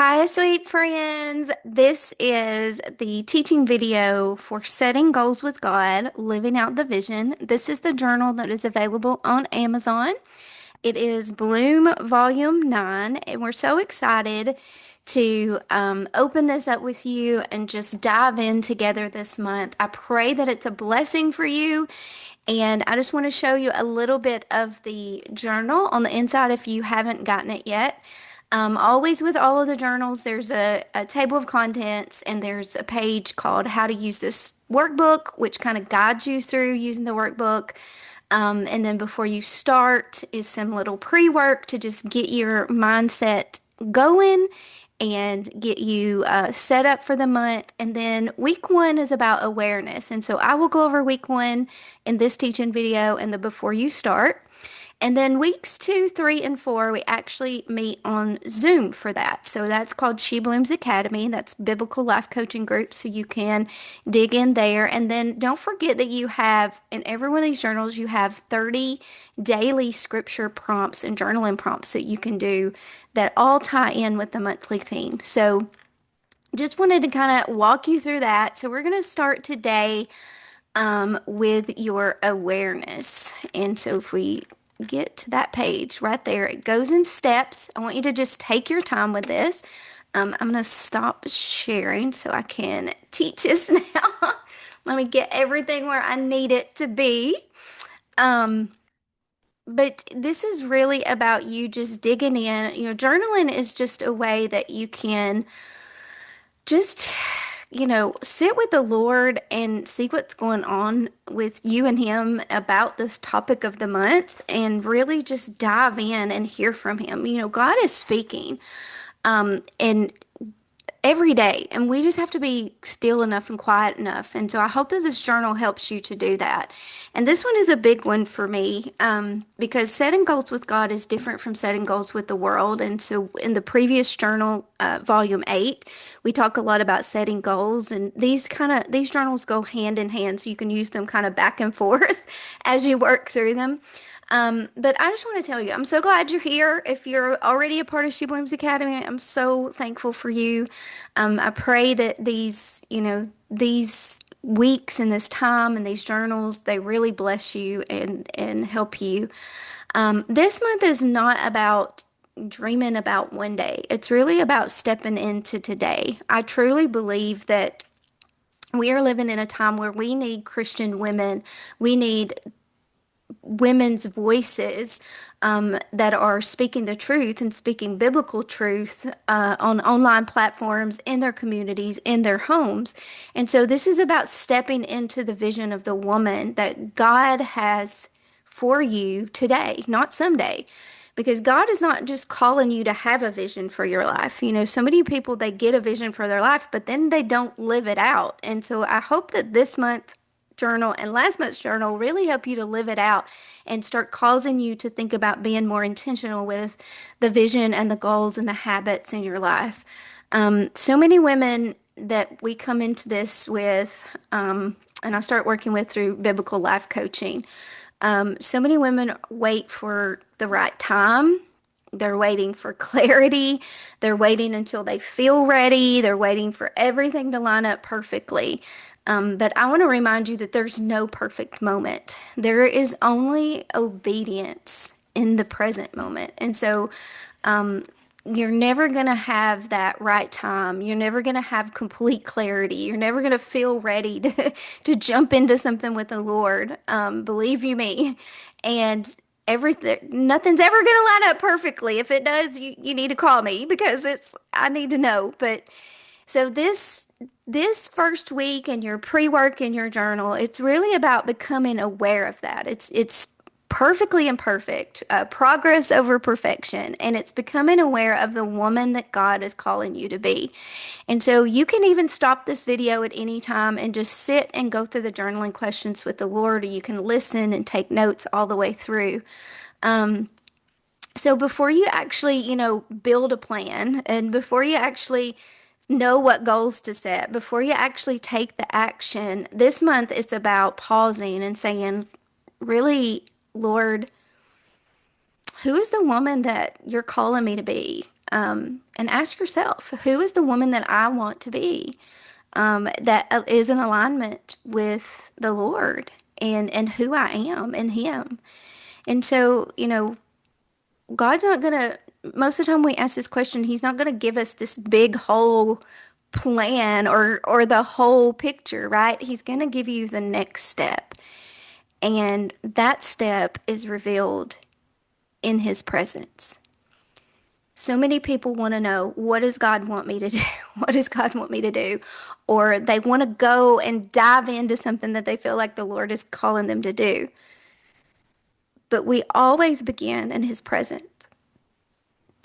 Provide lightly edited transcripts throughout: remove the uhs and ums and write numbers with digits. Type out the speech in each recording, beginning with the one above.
Hi, sweet friends. This is the teaching video for setting goals with God, living out the vision. This is the journal that is available on Amazon. It is Bloom Volume 9, and we're so excited to open this up with you and just dive in together this month. I pray that it's a blessing for you. And I just want to show you a little bit of the journal on the inside if you haven't gotten it yet. Always with all of the journals, there's a table of contents and there's a page called How to Use This Workbook, which kind of guides you through using the workbook. And then before you start is some little pre-work to just get your mindset going and get you set up for the month. And then week one is about awareness. And so I will go over week one in this teaching video and the before you start. And then weeks two, three, and four, we actually meet on Zoom for that. So that's called She Blooms Academy. That's Biblical Life Coaching Group. So you can dig in there. And then don't forget that you have, in every one of these journals, you have 30 daily scripture prompts and journaling prompts that you can do that all tie in with the monthly theme. So just wanted to kind of walk you through that. So we're going to start today with your awareness. And so if we get to that page right there, it goes in steps. I want you to just take your time with this. I'm going to stop sharing so I can teach this now. Let me get everything where I need it to be. Um, but this is really about you just digging in. Journaling is just a way that you can just, sit with the Lord and see what's going on with you and Him about this topic of the month and really just dive in and hear from Him. God is speaking. And every day, and we just have to be still enough and quiet enough. And so I hope that this journal helps you to do that. And this one is a big one for me because setting goals with God is different from setting goals with the world. And so in the previous journal, volume 8, we talk a lot about setting goals, and these journals go hand in hand, so you can use them kind of back and forth as you work through them. But I just want to tell you, I'm so glad you're here. If you're already a part of She Blooms Academy, I'm so thankful for you. I pray that these weeks and this time and these journals, they really bless you and help you. This month is not about dreaming about one day. It's really about stepping into today. I truly believe that we are living in a time where we need Christian women. We need women's voices that are speaking the truth and speaking biblical truth on online platforms, in their communities, in their homes. And so this is about stepping into the vision of the woman that God has for you today, not someday. Because God is not just calling you to have a vision for your life. So many people, they get a vision for their life, but then they don't live it out. And so I hope that this month journal and last month's journal really help you to live it out and start causing you to think about being more intentional with the vision and the goals and the habits in your life. So many women that we come into this with, and I start working with through biblical life coaching. So many women wait for the right time. They're waiting for clarity. They're waiting until they feel ready. They're waiting for everything to line up perfectly. But I want to remind you that there's no perfect moment. There is only obedience in the present moment. And so, you're never going to have that right time. You're never going to have complete clarity. You're never going to feel ready to jump into something with the Lord. Believe you me. And everything, nothing's ever going to line up perfectly. If it does, you need to call me because I need to know. But so this first week in your pre-work in your journal, it's really about becoming aware of that. It's perfectly imperfect, progress over perfection, and it's becoming aware of the woman that God is calling you to be. And so you can even stop this video at any time and just sit and go through the journaling questions with the Lord, or you can listen and take notes all the way through. So before you actually, build a plan and before you actually know what goals to set, before you actually take the action, this month it's about pausing and saying, really, Lord, who is the woman that you're calling me to be? and ask yourself, who is the woman that I want to be? That is in alignment with the Lord and who I am in Him. And so, God's not gonna, most of the time we ask this question, He's not gonna give us this big whole plan or the whole picture, right? He's gonna give you the next step. And that step is revealed in His presence. So many people want to know, what does God want me to do? What does God want me to do? Or they want to go and dive into something that they feel like the Lord is calling them to do. But we always begin in His presence.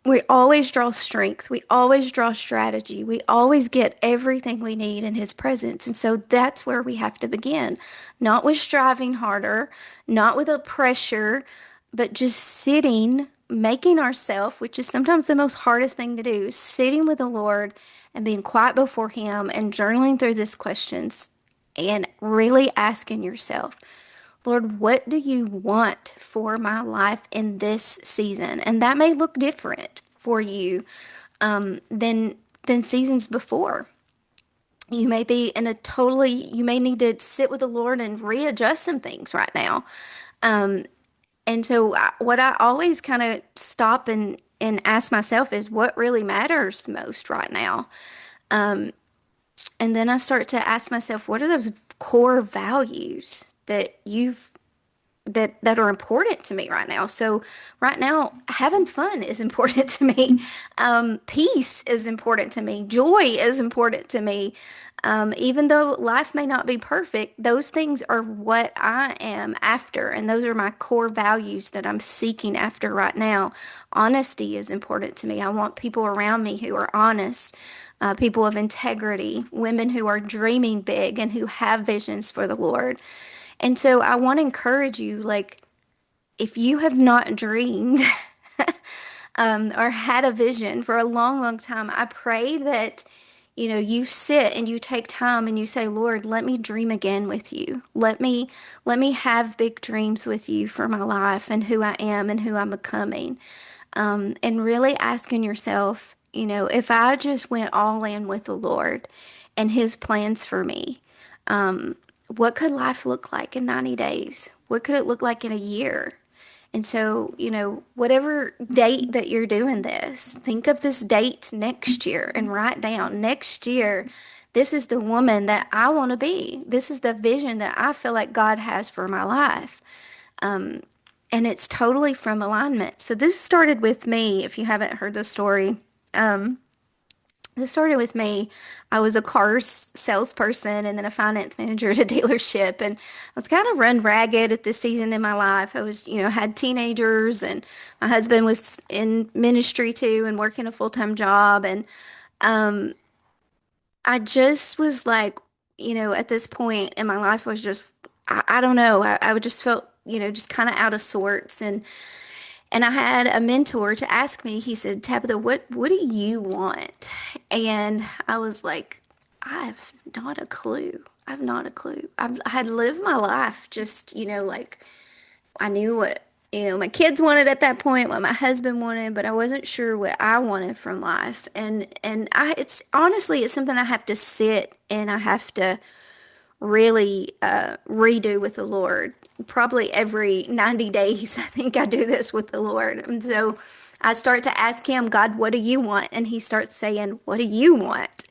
We always draw strength. We always draw strategy. We always get everything we need in His presence. And so that's where we have to begin. Not with striving harder, not with a pressure, but just sitting, making ourselves, which is sometimes the most hardest thing to do, sitting with the Lord and being quiet before Him and journaling through these questions and really asking yourself, Lord, what do you want for my life in this season? And that may look different for you than seasons before. You may be in a totally, you may need to sit with the Lord and readjust some things right now. And so what I always kind of stop and ask myself is what really matters most right now? And then I start to ask myself, what are those core values that are important to me right now. So right now, having fun is important to me. Peace is important to me. Joy is important to me. Even though life may not be perfect, those things are what I am after, and those are my core values that I'm seeking after right now. Honesty is important to me. I want people around me who are honest. People of integrity, women who are dreaming big and who have visions for the Lord. And so I want to encourage you, like, if you have not dreamed or had a vision for a long, long time, I pray that, you sit and you take time and you say, Lord, let me dream again with you. Let me have big dreams with you for my life and who I am and who I'm becoming. And really asking yourself, if I just went all in with the Lord and His plans for me, what could life look like in 90 days? What could it look like in a year? And so, whatever date that you're doing this, think of this date next year and write down next year, this is the woman that I want to be. This is the vision that I feel like God has for my life. And it's totally from alignment. So this started with me, if you haven't heard the story. This started with me. I was a car salesperson and then a finance manager at a dealership. And I was kind of run ragged at this season in my life. I was, had teenagers and my husband was in ministry too and working a full-time job. And I just was like, at this point in my life was just, I don't know. I would just felt, just kind of out of sorts. And I had a mentor to ask me, he said, Tabitha, what do you want? And I was like, I have not a clue. I have not a clue. I had lived my life just, like I knew what, my kids wanted at that point, what my husband wanted, but I wasn't sure what I wanted from life. And it's honestly, it's something I have to sit and I have to really redo with the Lord. Probably every 90 days, I think I do this with the Lord. And so I start to ask Him, God, what do you want? And He starts saying, what do you want?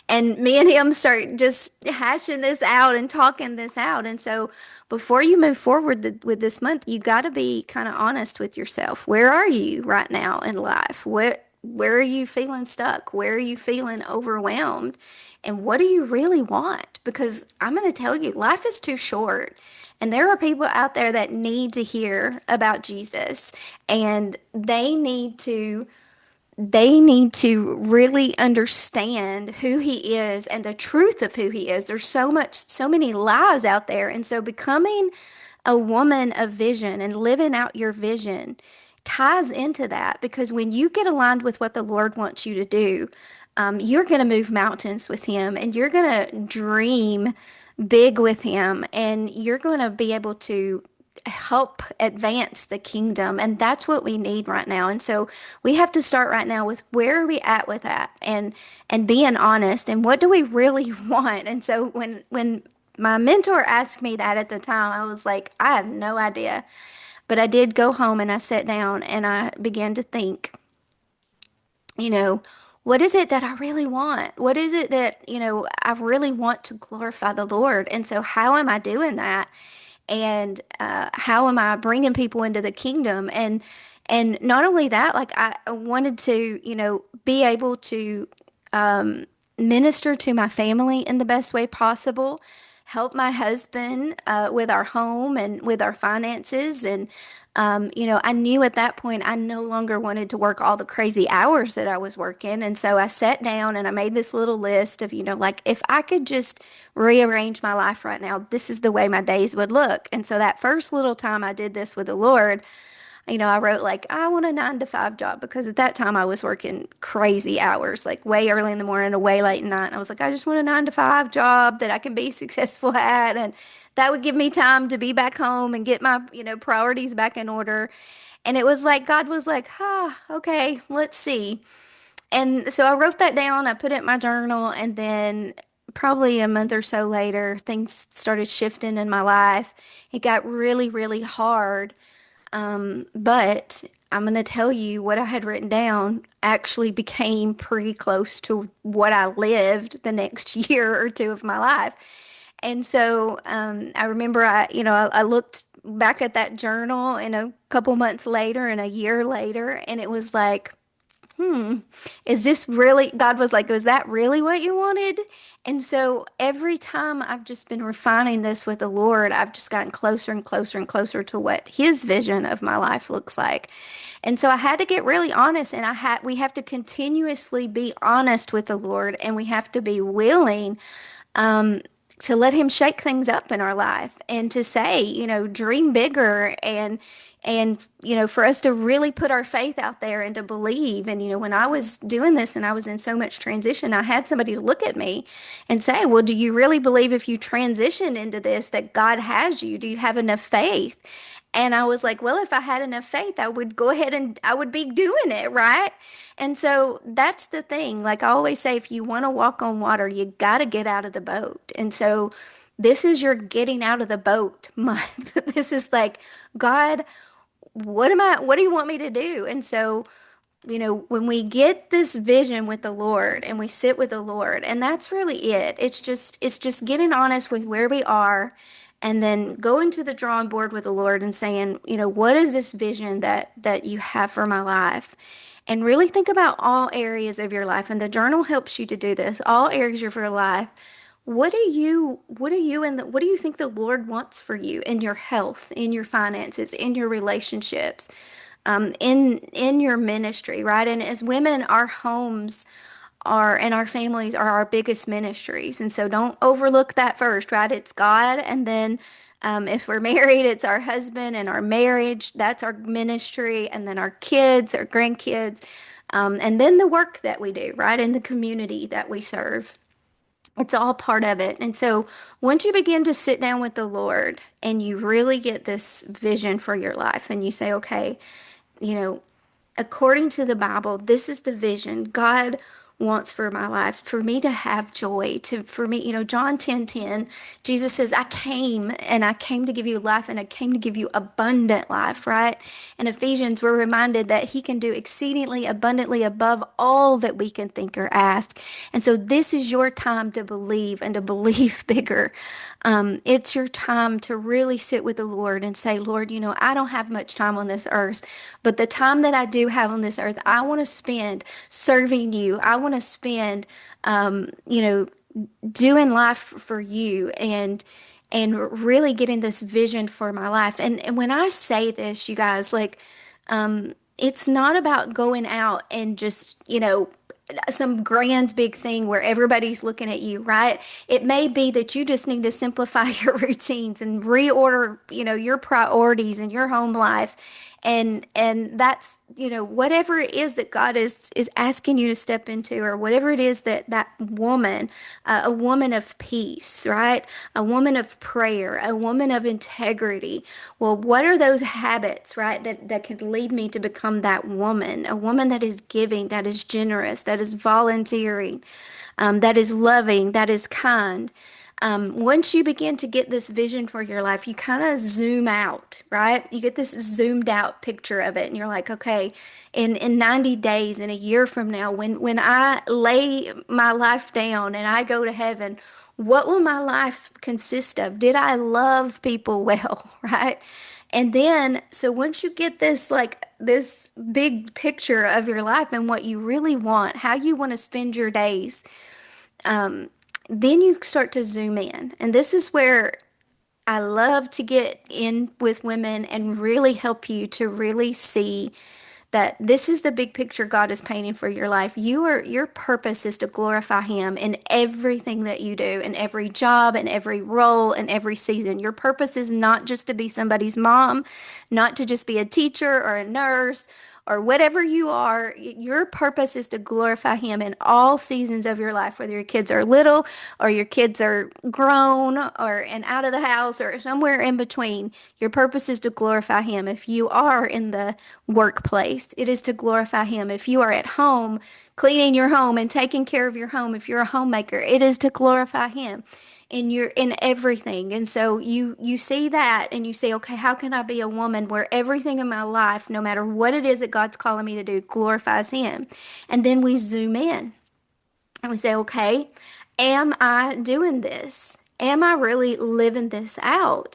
And me and Him start just hashing this out and talking this out. And so before you move forward with this month, you got to be kind of honest with yourself. Where are you right now in life? Where are you feeling stuck? Where are you feeling overwhelmed? And what do you really want? Because I'm going to tell you, life is too short. And there are people out there that need to hear about Jesus and they need to really understand who He is and the truth of who He is. There's so many lies out there. And so becoming a woman of vision and living out your vision ties into that because when you get aligned with what the Lord wants you to do, you're going to move mountains with Him and you're going to dream big with Him and you're going to be able to help advance the kingdom. And that's what we need right now. And so we have to start right now with where are we at with that, and being honest, and what do we really want. And so when my mentor asked me that at the time, I was like, I have no idea. But I did go home and I sat down and I began to think, you know, what is it that I really want? What is it that, I really want to glorify the Lord? And so, how am I doing that? And how am I bringing people into the kingdom? And not only that, like I wanted to, be able to minister to my family in the best way possible, help my husband with our home and with our finances. And, I knew at that point I no longer wanted to work all the crazy hours that I was working. And so I sat down and I made this little list of, like if I could just rearrange my life right now, this is the way my days would look. And so that first little time I did this with the Lord, I wrote like, I want a 9 to 5 job, because at that time I was working crazy hours, like way early in the morning to way late at night. And I was like, I just want a 9 to 5 job that I can be successful at. And that would give me time to be back home and get my, priorities back in order. And it was like, God was like, okay, let's see. And so I wrote that down, I put it in my journal, and then probably a month or so later, things started shifting in my life. It got really, really hard. But I'm going to tell you what I had written down actually became pretty close to what I lived the next year or two of my life. And so I remember I looked back at that journal and a couple months later and a year later, and it was like, is this really, God was like, was that really what you wanted? And so every time I've just been refining this with the Lord, I've just gotten closer and closer and closer to what His vision of my life looks like. And so I had to get really honest, and we have to continuously be honest with the Lord, and we have to be willing um, to let him shake things up in our life, and to say, dream bigger, and for us to really put our faith out there and to believe. And when I was doing this and I was in so much transition, I had somebody to look at me and say, well, do you really believe if you transition into this that God has you? Do you have enough faith? And I was like, well, if I had enough faith, I would go ahead and I would be doing it, right? And so that's the thing. Like I always say, if you want to walk on water, you got to get out of the boat. And so this is your getting out of the boat month. This is like, God, what do you want me to do? And so when we get this vision with the Lord and we sit with the Lord, and that's really it. It's just getting honest with where we are, and then going to the drawing board with the Lord and saying, what is this vision that you have for my life? And really think about all areas of your life. And the journal helps you to do this, all areas of your life. What do you think the Lord wants for you in your health, in your finances, in your relationships? In your ministry, right? And as women, our homes are and our families are our biggest ministries. And so don't overlook that first, right? It's God. And then if we're married, it's our husband and our marriage. That's our ministry. And then our kids, our grandkids. And then the work that we do, right? In the community that we serve. It's all part of it. And so once you begin to sit down with the Lord and you really get this vision for your life, and you say, okay, you know, according to the Bible, this is the vision God wants for my life, for me to have joy, for me, John 10:10, Jesus says, I came to give you life, and I came to give you abundant life, right? In Ephesians, we're reminded that he can do exceedingly abundantly above all that we can think or ask. And so this is your time to believe, and to believe bigger. It's your time to really sit with the Lord and say, Lord, I don't have much time on this earth, but the time that I do have on this earth, I want to spend serving you. I want to spend, doing life for you, and really getting this vision for my life. And when I say this, you guys, like, it's not about going out and just, some grand big thing where everybody's looking at you, right? It may be that you just need to simplify your routines and reorder, your priorities in your home life, And that's, whatever it is that God is asking you to step into, or whatever it is that that woman, a woman of peace, right? A woman of prayer, a woman of integrity. Well, what are those habits, right, that could lead me to become that woman? A woman that is giving, that is generous, that is volunteering, that is loving, that is kind. Once you begin to get this vision for your life, you kind of zoom out, right? You get this zoomed out picture of it, and you're like, okay, in 90 days, in a year from now, when I lay my life down and I go to heaven, what will my life consist of? Did I love people well, right? And then, so once you get this, like this big picture of your life and what you really want, how you want to spend your days, then you start to zoom in. And this is where I love to get in with women and really help you to really see that this is the big picture God is painting for your life. Your purpose is to glorify Him in everything that you do, in every job, in every role, in every season. Your purpose is not just to be somebody's mom, not to just be a teacher or a nurse or whatever you are. Your purpose is to glorify Him in all seasons of your life, whether your kids are little or your kids are grown or and out of the house or somewhere in between. Your purpose is to glorify Him. If you are in the workplace, it is to glorify Him. If you are at home, cleaning your home and taking care of your home, if you're a homemaker, it is to glorify Him in everything. And so you see that and you say, okay, how can I be a woman where everything in my life, no matter what it is that God's calling me to do, glorifies Him? And then we zoom in and we say, okay, am I doing this? Am I really living this out?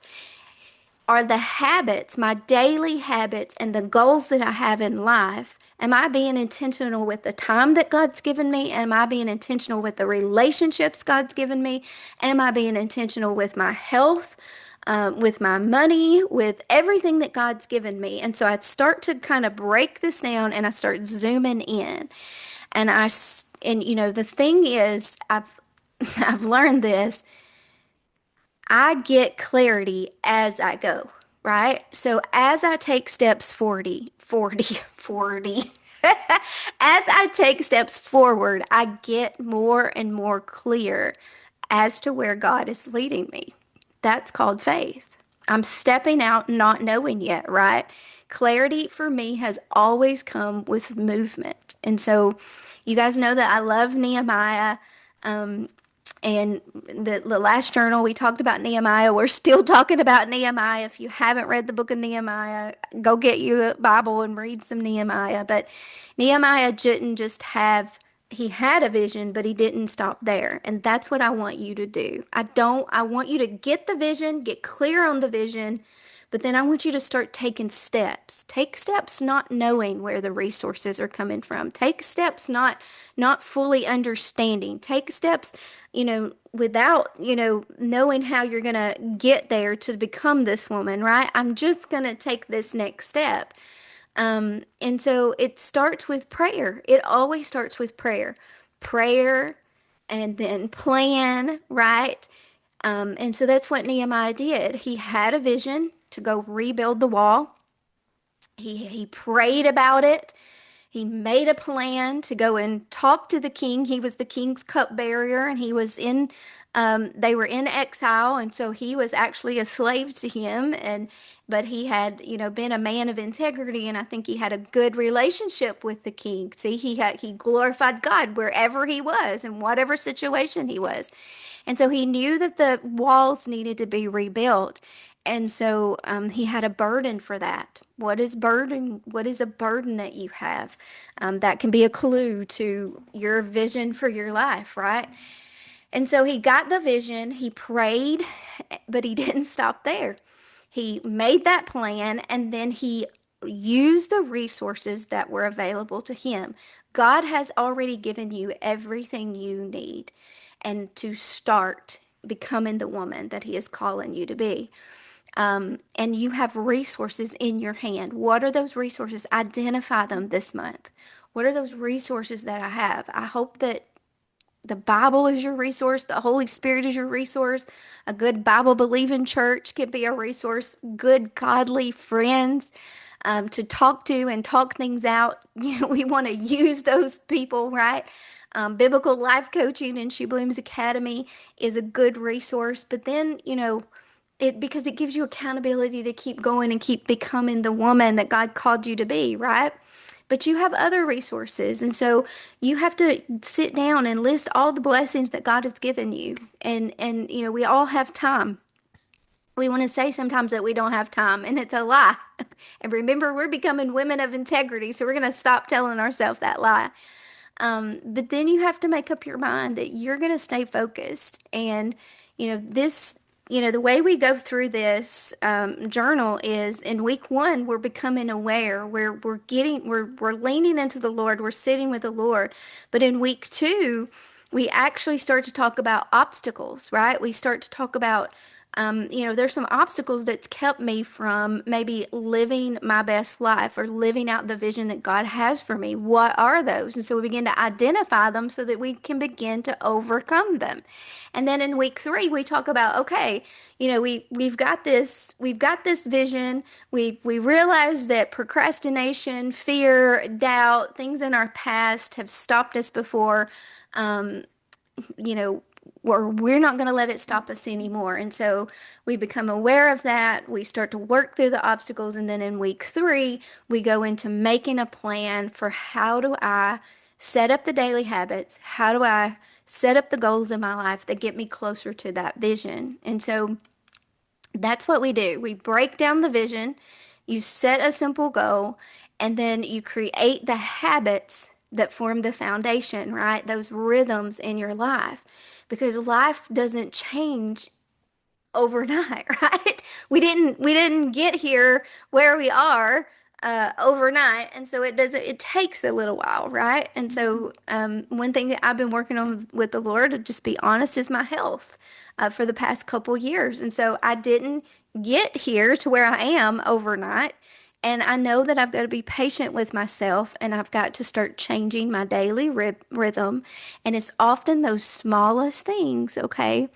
Are the habits, my daily habits, and the goals that I have in life, am I being intentional with the time that God's given me? Am I being intentional with the relationships God's given me? Am I being intentional with my health, with my money, with everything that God's given me? And so I start to kind of break this down and I start zooming in. And the thing is, I've learned this. I get clarity as I go, right? So as I take steps 40, as I take steps forward, I get more and more clear as to where God is leading me. That's called faith. I'm stepping out not knowing yet, right? Clarity for me has always come with movement. And so you guys know that I love Nehemiah. And the last journal we talked about Nehemiah. We're still talking about Nehemiah. If you haven't read the book of Nehemiah, go get you a Bible and read some Nehemiah. But Nehemiah didn't just have, he had a vision, but he didn't stop there. And that's what I want you to do. I want you to get the vision, get clear on the vision, but then I want you to start taking steps. Take steps not knowing where the resources are coming from. Take steps not fully understanding. Take steps, without, knowing how you're going to get there to become this woman, right? I'm just going to take this next step. And so it starts with prayer. It always starts with prayer. Prayer and then plan, right? And so that's what Nehemiah did. He had a vision to go rebuild the wall. He prayed about it. He made a plan to go and talk to the king. He was the king's cupbearer, and they were in exile, and so he was actually a slave to him. But he had, been a man of integrity, and I think he had a good relationship with the king. See, he glorified God wherever he was, in whatever situation he was. And so he knew that the walls needed to be rebuilt. And so he had a burden for that. What is burden? What is a burden that you have? That can be a clue to your vision for your life, right? And so he got the vision, he prayed, but he didn't stop there. He made that plan and then he used the resources that were available to him. God has already given you everything you need and to start becoming the woman that he is calling you to be. And you have resources in your hand. What are those resources? Identify them this month. What are those resources that I have? I hope that the Bible is your resource. The Holy Spirit is your resource. A good Bible believing church can be a resource. Good, godly friends. to talk to and talk things out. We want to use those people, right? Biblical Life Coaching and She Blooms Academy is a good resource. But then, because it gives you accountability to keep going and keep becoming the woman that God called you to be, right? But you have other resources. And so you have to sit down and list all the blessings that God has given you. And we all have time. We want to say sometimes that we don't have time, and it's a lie. And remember, we're becoming women of integrity, so we're going to stop telling ourselves that lie. But then you have to make up your mind that you're going to stay focused. And, this, the way we go through this journal is in week one, we're becoming aware. We're leaning into the Lord. We're sitting with the Lord. But in week two, we actually start to talk about obstacles, right? We start to talk about there's some obstacles that's kept me from maybe living my best life or living out the vision that God has for me. What are those? And so we begin to identify them so that we can begin to overcome them. And then in week three, we talk about, okay, we've got this vision. We realize that procrastination, fear, doubt, things in our past have stopped us before. Um, you know, or we're not going to let it stop us anymore. And so we become aware of that. We start to work through the obstacles. And then in week three, we go into making a plan for how do I set up the daily habits? How do I set up the goals in my life that get me closer to that vision? And so that's what we do. We break down the vision, you set a simple goal, and then you create the habits that form the foundation, right? Those rhythms in your life. Because life doesn't change overnight, right? We didn't get here where we are overnight, and so it takes a little while, right? And so one thing that I've been working on with the Lord, to just be honest, is my health for the past couple years. And so I didn't get here to where I am overnight. And I know that I've got to be patient with myself, and I've got to start changing my daily rhythm. And it's often those smallest things, okay,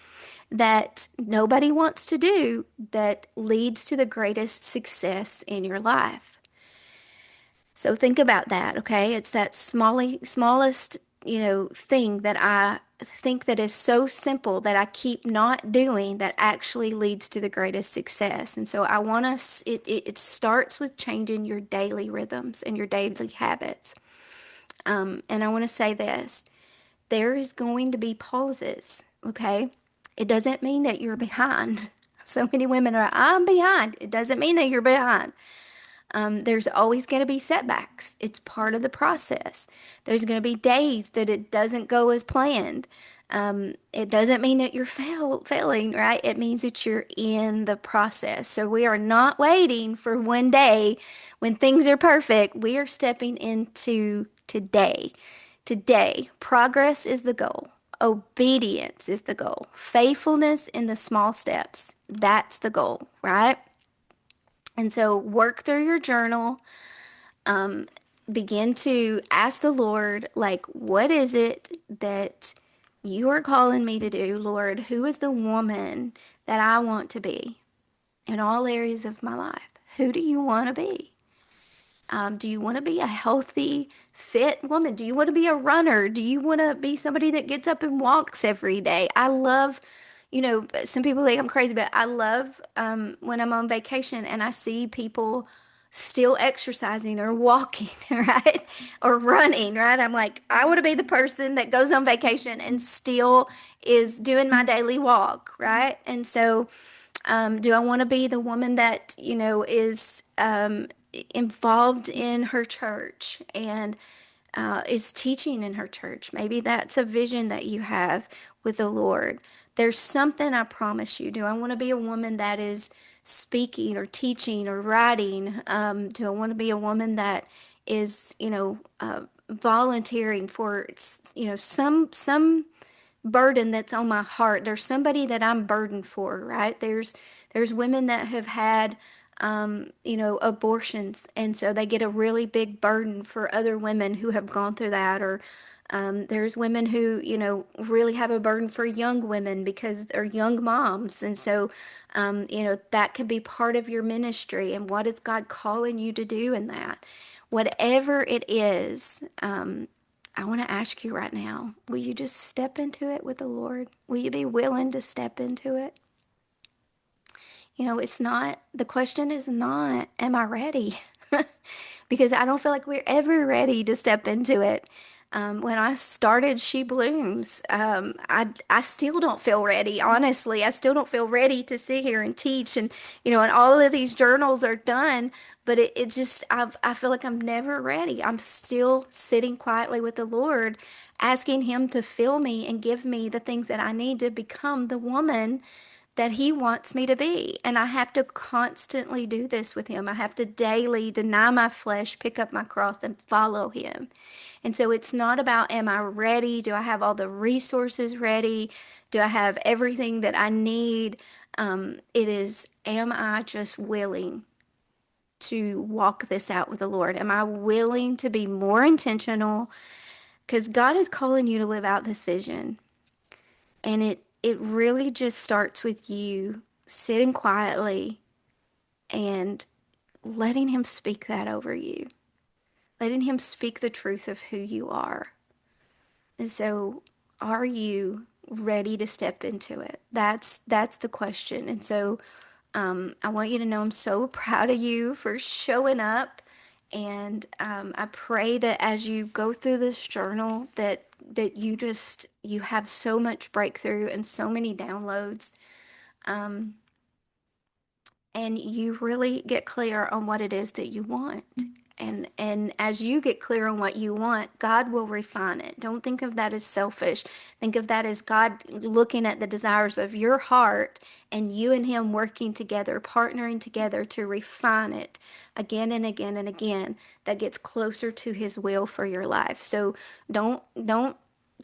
that nobody wants to do that leads to the greatest success in your life. So think about that, okay? It's that smallest, thing that I think that is so simple that I keep not doing that actually leads to the greatest success. And so I want us, it starts with changing your daily rhythms and your daily habits. And I want to say this, there is going to be pauses, okay? It doesn't mean that you're behind. So many women are, I'm behind. It doesn't mean that you're behind. There's always going to be setbacks. It's part of the process. There's going to be days that it doesn't go as planned. It doesn't mean that you're failing, right? It means that you're in the process. So we are not waiting for one day when things are perfect. We are stepping into today. Today, progress is the goal. Obedience is the goal. Faithfulness in the small steps. That's the goal, right? And so work through your journal. Um, Begin to ask the Lord, like, what is it that you are calling me to do, Lord? Who is the woman that I want to be in all areas of my life? Who do you want to be? Do you want to be a healthy, fit woman? Do you want to be a runner? Do you want to be somebody that gets up and walks every day? I love, some people think I'm crazy, but I love when I'm on vacation and I see people still exercising or walking, right? Or running, right? I'm like, I want to be the person that goes on vacation and still is doing my daily walk, right? And so, do I want to be the woman that, is involved in her church and is teaching in her church? Maybe that's a vision that you have with the Lord. There's something, I promise you. Do I want to be a woman that is speaking or teaching or writing? Do I want to be a woman that is, volunteering for, some burden that's on my heart? There's somebody that I'm burdened for, right? There's women that have had abortions. And so they get a really big burden for other women who have gone through that. Or there's women who, really have a burden for young women because they're young moms. And so, that could be part of your ministry. And what is God calling you to do in that? Whatever it is, I want to ask you right now, will you just step into it with the Lord? Will you be willing to step into it? It's not, the question is not, am I ready? Because I don't feel like we're ever ready to step into it. When I started She Blooms, I still don't feel ready. Honestly, I still don't feel ready to sit here and teach, and all of these journals are done, but it just I feel like I'm never ready. I'm still sitting quietly with the Lord, asking Him to fill me and give me the things that I need to become the woman that He wants me to be. And I have to constantly do this with Him. I have to daily deny my flesh, pick up my cross, and follow Him. And so it's not about, am I ready? Do I have all the resources ready? Do I have everything that I need? It is, am I just willing to walk this out with the Lord? Am I willing to be more intentional? Because God is calling you to live out this vision. And it really just starts with you sitting quietly and letting Him speak that over you, letting Him speak the truth of who you are. And so, are you ready to step into it? That's the question. And so, I want you to know I'm so proud of you for showing up. And I pray that as you go through this journal, that you have so much breakthrough and so many downloads. Um, and you really get clear on what it is that you want. And as you get clear on what you want, God will refine it. Don't think of that as selfish. Think of that as God looking at the desires of your heart and you and Him working together, partnering together to refine it again and again and again. That gets closer to His will for your life. So don't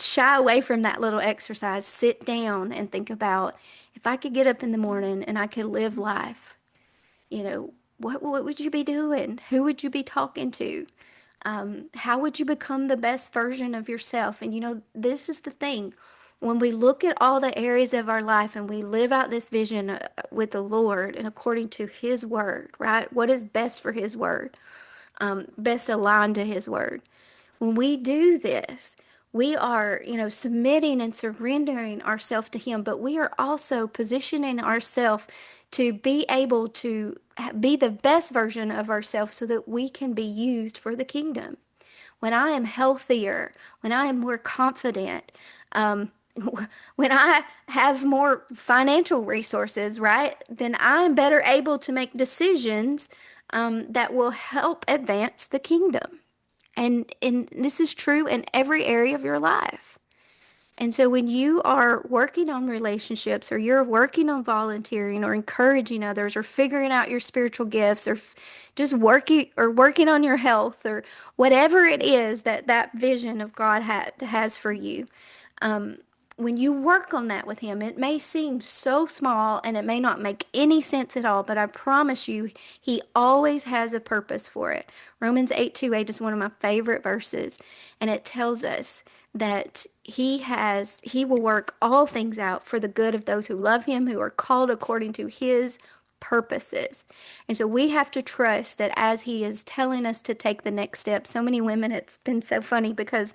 shy away from that little exercise. Sit down and think about, if I could get up in the morning and I could live life, what would you be doing? Who would you be talking to? How would you become the best version of yourself? And this is the thing. When we look at all the areas of our life and we live out this vision with the Lord and according to His word, right? What is best for His word? Best aligned to His word. When we do this, we are, submitting and surrendering ourselves to Him, but we are also positioning ourselves to be able to be the best version of ourselves so that we can be used for the kingdom. When I am healthier, when I am more confident, um, when I have more financial resources, right, then I'm better able to make decisions that will help advance the kingdom. And this is true in every area of your life. And so when you are working on relationships or you're working on volunteering or encouraging others or figuring out your spiritual gifts or just working on your health or whatever it is that vision of God has for you, um, when you work on that with Him, it may seem so small and it may not make any sense at all, but I promise you, He always has a purpose for it. Romans 8:28 is one of my favorite verses, and it tells us that He will work all things out for the good of those who love Him, who are called according to His purposes. And so we have to trust that as He is telling us to take the next step. So many women, it's been so funny because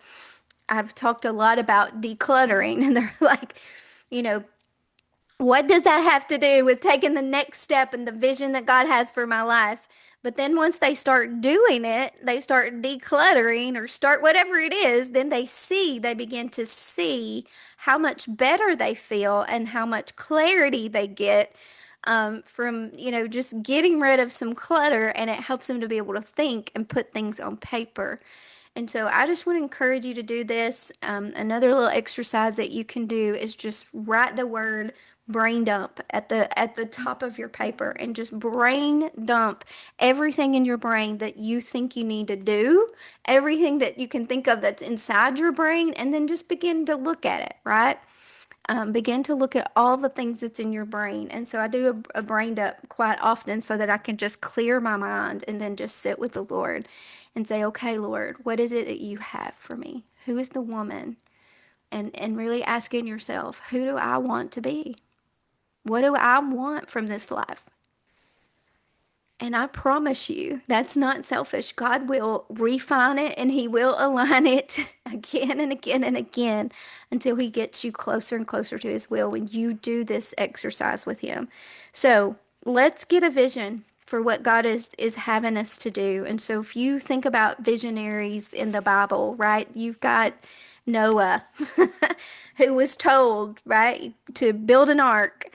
I've talked a lot about decluttering, and they're like, you know, what does that have to do with taking the next step in the vision that God has for my life? But then once they start doing it, they start decluttering or start whatever it is, then they begin to see how much better they feel and how much clarity they get from, just getting rid of some clutter, and it helps them to be able to think and put things on paper. And so I just want to encourage you to do this. Another little exercise that you can do is just write the word brain dump at the top of your paper and just brain dump everything in your brain that you think you need to do, everything that you can think of that's inside your brain, and then just begin to look at it, right? Begin to look at all the things that's in your brain. And so I do a brain dump quite often so that I can just clear my mind and then just sit with the Lord and say, okay, Lord, what is it that you have for me? Who is the woman? And really asking yourself, who do I want to be? What do I want from this life? And I promise you, that's not selfish. God will refine it and He will align it again and again and again until He gets you closer and closer to His will when you do this exercise with Him. So let's get a vision for what God is having us to do. And so if you think about visionaries in the Bible, right, you've got Noah, who was told, right, to build an ark.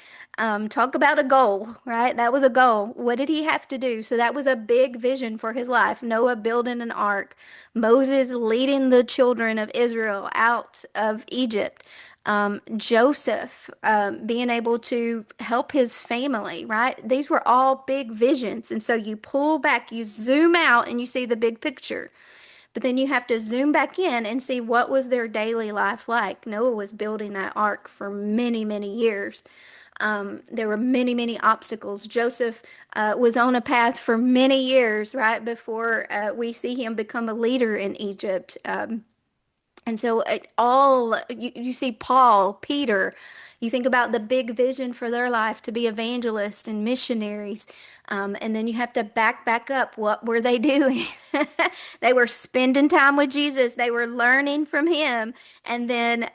Talk about a goal, right? That was a goal. What did he have to do? So that was a big vision for his life. Noah building an ark, Moses leading the children of Israel out of Egypt, Joseph being able to help his family, right? These were all big visions. And so you pull back, you zoom out, and you see the big picture. But then you have to zoom back in and see what was their daily life like. Noah was building that ark for many, many years. There were many, many obstacles. Joseph was on a path for many years, right, before we see him become a leader in Egypt. And so it all you see Paul, Peter, you think about the big vision for their life to be evangelists and missionaries. And then you have to back up. What were they doing? They were spending time with Jesus. They were learning from him. And then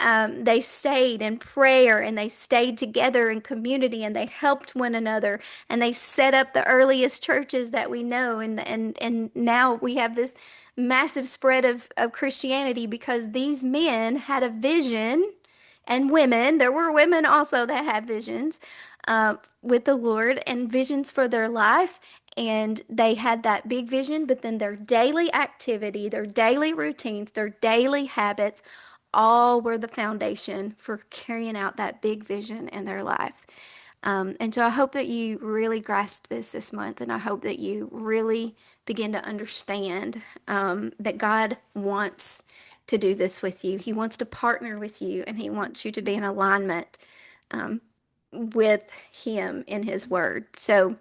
they stayed in prayer and they stayed together in community and they helped one another and they set up the earliest churches that we know. And now we have this massive spread of Christianity because these men had a vision, and women, there were women also that had visions with the Lord and visions for their life. And they had that big vision, but then their daily activity, their daily routines, their daily habits, all were the foundation for carrying out that big vision in their life. And so I hope that you really grasp this month, and I hope that you really begin to understand that God wants to do this with you. He wants to partner with you, and He wants you to be in alignment um, with Him in His Word. So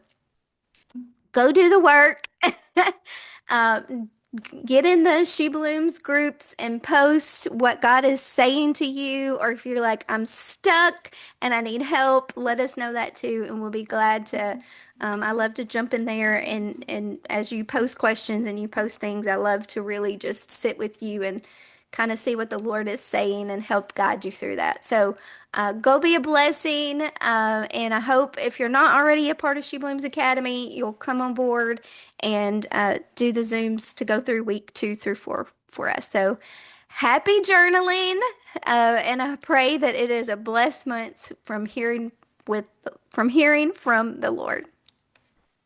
go do the work. Um, get in the She Blooms groups and post what God is saying to you. Or if you're like, I'm stuck and I need help, let us know that too. And we'll be glad to. I love to jump in there and as you post questions and you post things, I love to really just sit with you and kind of see what the Lord is saying and help guide you through that. So go be a blessing. And I hope if you're not already a part of She Blooms Academy, you'll come on board and do the Zooms to go through week 2 through 4 for us. So happy journaling. And I pray that it is a blessed month from hearing from the Lord.